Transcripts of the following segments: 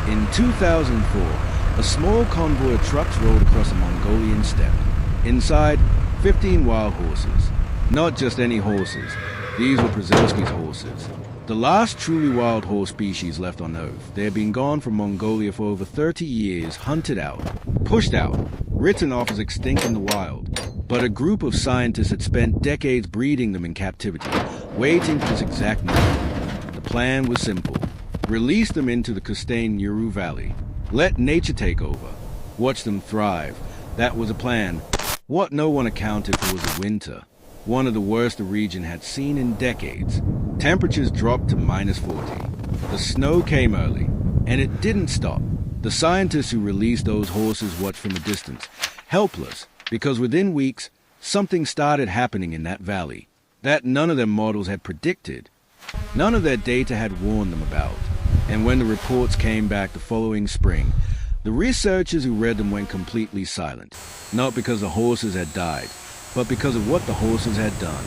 In 2004, a small convoy of trucks rolled across the Mongolian steppe. Inside, 15 wild horses. Not just any horses. These were Przewalski's horses. The last truly wild horse species left on Earth. They had been gone from Mongolia for over 30 years, hunted out, pushed out, written off as extinct in the wild. But a group of scientists had spent decades breeding them in captivity, waiting for this exact moment. The plan was simple. Release them into the Khustain Nuruu Valley. Let nature take over. Watch them thrive. That was a plan. What no one accounted for was a winter. One of the worst the region had seen in decades. Temperatures dropped to -40. The snow came early, and it didn't stop. The scientists who released those horses watched from a distance, helpless, because within weeks, something started happening in that valley that none of their models had predicted. None of their data had warned them about. And when the reports came back the following spring, the researchers who read them went completely silent. Not because the horses had died, but because of what the horses had done.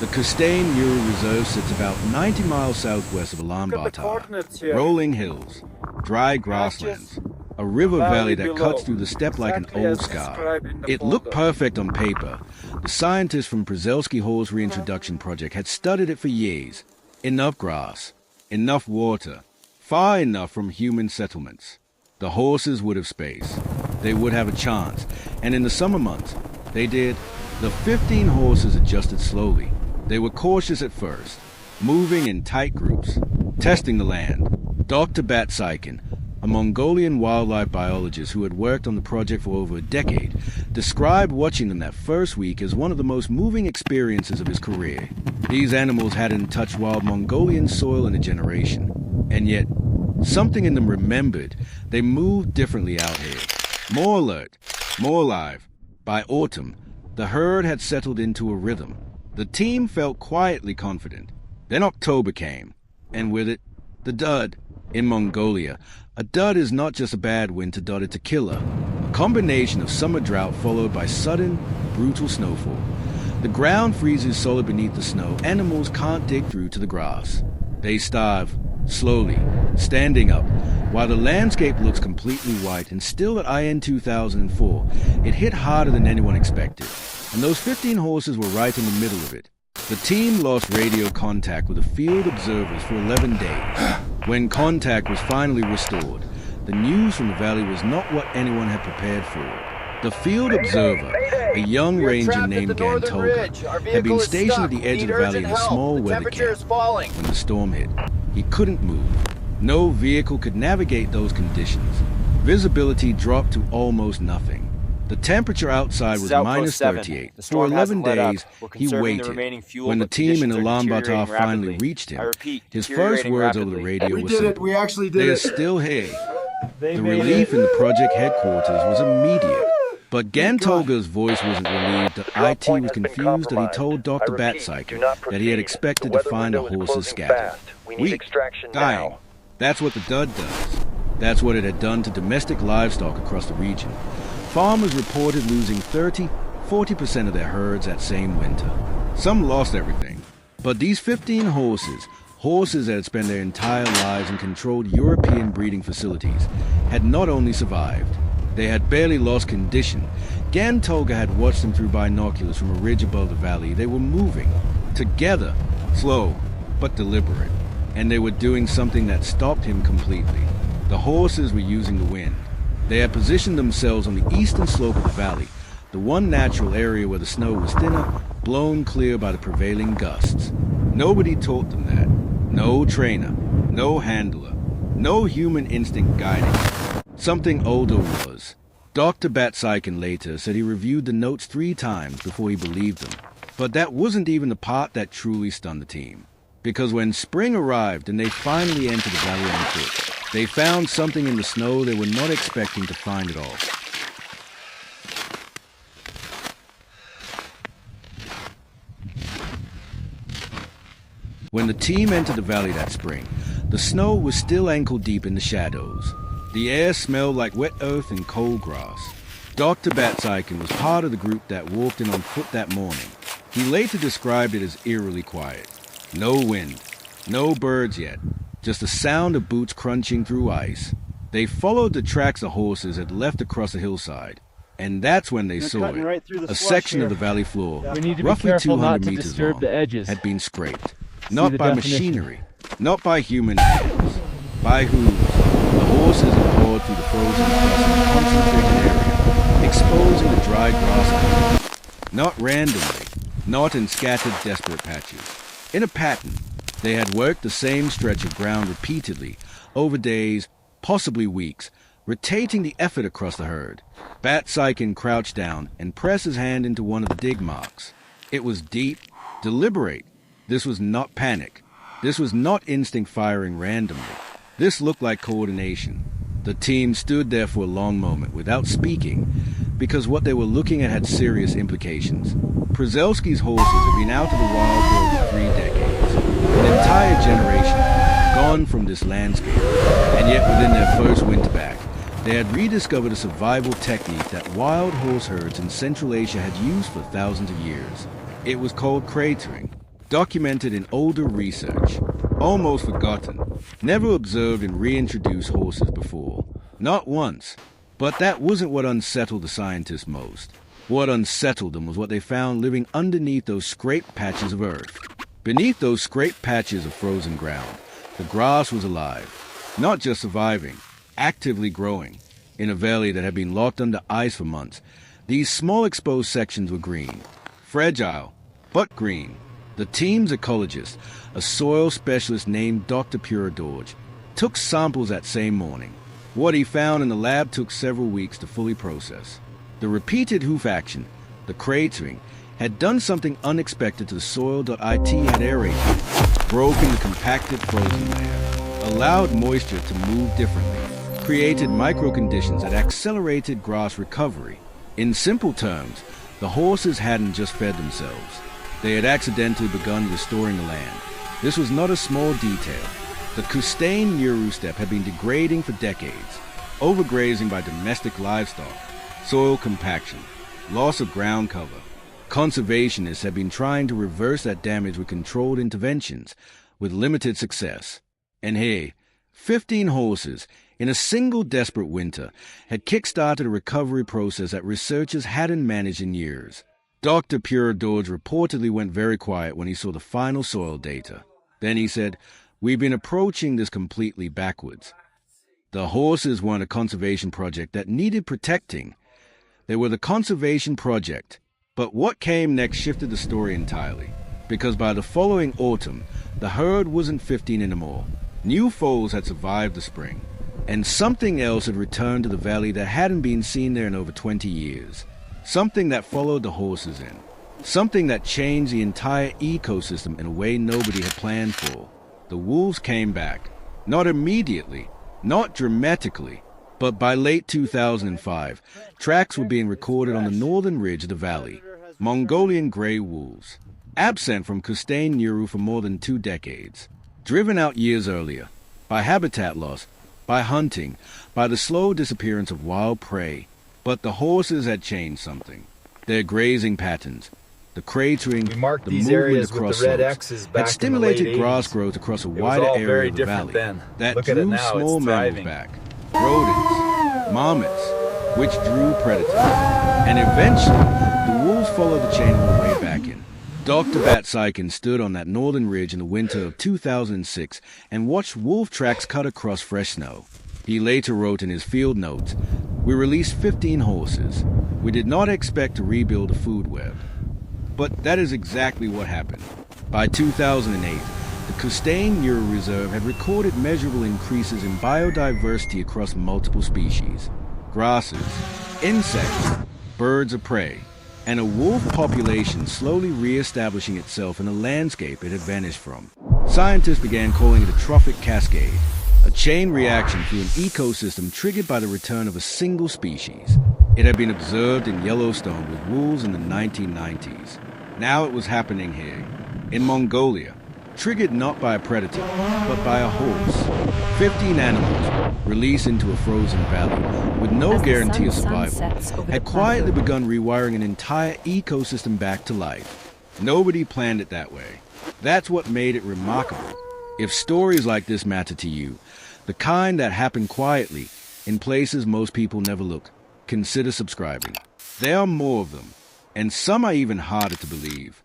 The Khustain Nuruu Reserve sits about 90 miles southwest of Ulaanbaatar. Rolling hills, dry grasslands, a river valley that cuts through the steppe like an old scar. It looked perfect on paper. The scientists from Przewalski Horse Reintroduction Project had studied it for years. Enough grass, enough water, far enough from human settlements. The horses would have space. They would have a chance. And in the summer months, they did. The 15 horses adjusted slowly. They were cautious at first, moving in tight groups, testing the land. Dr. Przewalski, a Mongolian wildlife biologist who had worked on the project for over a decade, described watching them that first week as one of the most moving experiences of his career. These animals hadn't touched wild Mongolian soil in a generation, and yet something in them remembered. They moved differently out here, more alert, more alive. By autumn, the herd had settled into a rhythm. The team felt quietly confident. Then October came, and with it, the dud. In Mongolia, a dud is not just a bad winter dud, it's a killer. A combination of summer drought followed by sudden, brutal snowfall. The ground freezes solid beneath the snow. Animals can't dig through to the grass. They starve, slowly, standing up, while the landscape looks completely white. And still at IN 2004, it hit harder than anyone expected. And those 15 horses were right in the middle of it. The team lost radio contact with the field observers for 11 days. When contact was finally restored, the news from the valley was not what anyone had prepared for. The field observer, a young ranger named Tolga, had been stationed at the edge of the valley in a small weather camp when the storm hit. He couldn't move. No vehicle could navigate those conditions. Visibility dropped to almost nothing. The temperature outside was -38. For 11 days, he waited. When the team in Ulaanbaatar finally reached him, his first words over the radio were simple. We actually did it. They are still here. The relief in the project headquarters was immediate. But Tolga's voice wasn't relieved. The IT was confused, and he told Dr. Przewalski that he had expected to find a horse's scattered. Weak, dying. That's what the dud does. That's what it had done to domestic livestock across the region. Farmers reported losing 40% of their herds that same winter. Some lost everything. But these 15 horses that had spent their entire lives in controlled European breeding facilities, had not only survived, they had barely lost condition. Tolga had watched them through binoculars from a ridge above the valley. They were moving, together, slow, but deliberate. And they were doing something that stopped him completely. The horses were using the wind. They had positioned themselves on the eastern slope of the valley, the one natural area where the snow was thinner, blown clear by the prevailing gusts. Nobody taught them that. No trainer, no handler, no human instinct guiding. Something older was. Dr. Przewalski later said he reviewed the notes 3 times before he believed them. But that wasn't even the part that truly stunned the team. Because when spring arrived and they finally entered the valley on foot, they found something in the snow they were not expecting to find at all. When the team entered the valley that spring, the snow was still ankle-deep in the shadows. The air smelled like wet earth and cold grass. Dr. Przewalski was part of the group that walked in on foot that morning. He later described it as eerily quiet. No wind, no birds yet, just the sound of boots crunching through ice. They followed the tracks the horses had left across the hillside, and that's when they saw it. Right a section of the valley floor, roughly 200 meters long, had been scraped. Not by machinery, not by human hands, by hooves. The horses had poured through the frozen crust in a concentrated area, exposing the dry grass. Not randomly, not in scattered, desperate patches. In a pattern, they had worked the same stretch of ground repeatedly, over days, possibly weeks, rotating the effort across the herd. Przewalski crouched down and pressed his hand into one of the dig marks. It was deep, deliberate. This was not panic. This was not instinct firing randomly. This looked like coordination. The team stood there for a long moment without speaking, because what they were looking at had serious implications. Przewalski's horses had been out of the wild world for 3 decades. An entire generation gone from this landscape, and yet within their first winter back, they had rediscovered a survival technique that wild horse herds in Central Asia had used for thousands of years. It was called cratering, documented in older research, almost forgotten, never observed in reintroduced horses before. Not once. But that wasn't what unsettled the scientists most. What unsettled them was what they found living underneath those scraped patches of earth. Beneath those scraped patches of frozen ground, the grass was alive, not just surviving, actively growing. In a valley that had been locked under ice for months, these small exposed sections were green. Fragile, but green. The team's ecologist, a soil specialist named Dr. Przewalski, took samples that same morning. What he found in the lab took several weeks to fully process. The repeated hoof action, the cratering, had done something unexpected to the soil.it had aerated, broken the compacted frozen layer, allowed moisture to move differently, created microconditions that accelerated grass recovery. In simple terms, the horses hadn't just fed themselves. They had accidentally begun restoring the land. This was not a small detail. The Khustain Nuruu steppe had been degrading for decades, overgrazing by domestic livestock, soil compaction, loss of ground cover. Conservationists had been trying to reverse that damage with controlled interventions, with limited success. And hey, 15 horses, in a single desperate winter, had kick-started a recovery process that researchers hadn't managed in years. Dr. Przewalski reportedly went very quiet when he saw the final soil data. Then he said, "We've been approaching this completely backwards." The horses weren't a conservation project that needed protecting. They were the conservation project. But what came next shifted the story entirely, because by the following autumn, the herd wasn't 15 anymore. New foals had survived the spring, and something else had returned to the valley that hadn't been seen there in over 20 years. Something that followed the horses in. Something that changed the entire ecosystem in a way nobody had planned for. The wolves came back. Not immediately, not dramatically, but by late 2005, tracks were being recorded on the northern ridge of the valley. Mongolian gray wolves, absent from Khustain Nuruu for more than 2 decades. Driven out years earlier, by habitat loss, by hunting, by the slow disappearance of wild prey. But the horses had changed something. Their grazing patterns, the cratering, the movement across slopes, had stimulated grass growth across a wider area of the valley that drew small mammals back. Rodents, marmots, which drew predators. And eventually, the wolves followed the chain all the way back in. Dr. Przewalski stood on that northern ridge in the winter of 2006 and watched wolf tracks cut across fresh snow. He later wrote in his field notes, "We released 15 horses. We did not expect to rebuild a food web." But that is exactly what happened. By 2008, the Khustain Nuruu Reserve had recorded measurable increases in biodiversity across multiple species. Grasses, insects, birds of prey, and a wolf population slowly re-establishing itself in a landscape it had vanished from. Scientists began calling it a trophic cascade, a chain reaction through an ecosystem triggered by the return of a single species. It had been observed in Yellowstone with wolves in the 1990s. Now it was happening here, in Mongolia, triggered not by a predator, but by a horse. 15 animals, released into a frozen valley, with no guarantee of survival, had quietly begun rewiring an entire ecosystem back to life. Nobody planned it that way. That's what made it remarkable. If stories like this matter to you, the kind that happen quietly, in places most people never look. Consider subscribing. There are more of them, and some are even harder to believe.